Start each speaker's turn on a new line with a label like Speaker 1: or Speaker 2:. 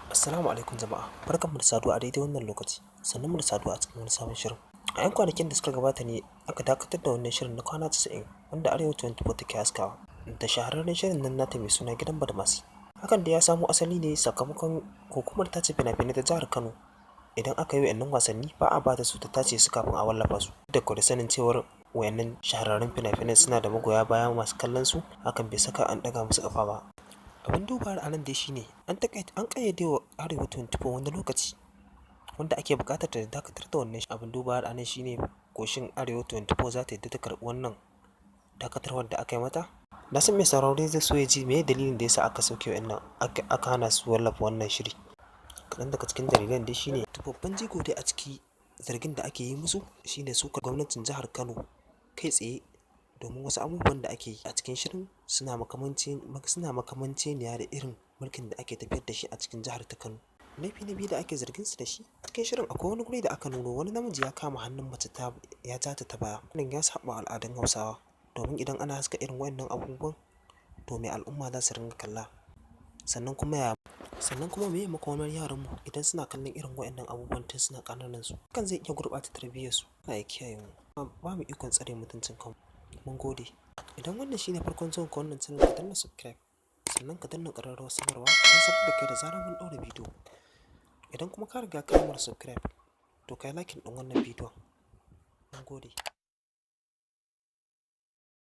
Speaker 1: Assalamu alaikum jama'a, barkanmu da saduwa a daidai wannan lokaci, sannan mu da saduwa a cikin wani sabon shirin. A 'yan kwanakin da suka gabata ne aka dakatar da wannan shirin na kwana 90 wanda Arewa 24 take haskawa da shahararren shirin nan nata mai suna Gidan Badamasi. Hakan da ya samo asali ne sakamakon hukumar tace fina-finai ta jihar Kano. Idan aka yi wa'annan wasanni ba a bada su ta tace su kafin a wallafa su. Da da sanin cewar wa'annan shahararrun fina-finai suna da magoya baya masu kallon su, hakan bai saka an ɗaga musu ƙafa ba. Abin dubawa a nan dai shine an ƙayyade wa Arewa 24 wani lokaci wanda ake buƙatar ta dakatar da wannan. Abin dubawa a nan shine ko shin Arewa 24 za ta yadda ta karɓi wannan dakatarwar da aka yi mata. Na san mai sauraro zai so ya ji me dalilin da yasa aka sauke wa'annan aka hana su wallafa wannan shiri. Kaɗan daga cikin dalilan dai shine babban jigo dai a ciki zargin da ake yi musu shine sukar gwamnatin jihar Kano kai tsaye, domin wasu abubuwan da ake yi a cikin shirin suna makamanceniya da irin mulkin da ake tafiyar da shi a cikin jihar ta Kano. Laifi na biyu da ake zargin su da shi a cikin shirin, akwai wani guri da aka nuno wani namiji ya kama hannun mace ya ja ta baya. Wannan ya saɓa al'adun Hausawa, domin idan ana haska irin waɗannan abubuwan to me al'umma za su ringa kalla. Sannan kuma meye makomar yaranmu idan suna kallon irin waɗannan abubuwan tun suna ƙananan su, hakan zai iya gurɓata tarbiyyarsu. Allah ya kiyaye mu, ba mu ikon tsare mutuncin kanmu. Mun gode. Idan wannan shine farkon zuwan ka wannan channel, ka danna subscribe, sannan ka danna ƙararrawar sanarwa don sanar da kai da zarar mun ɗaura bidiyo. Idan kuma ka riga ka yi mana subscribe, to ka yi liking ɗin wannan bidiyon. Mun gode.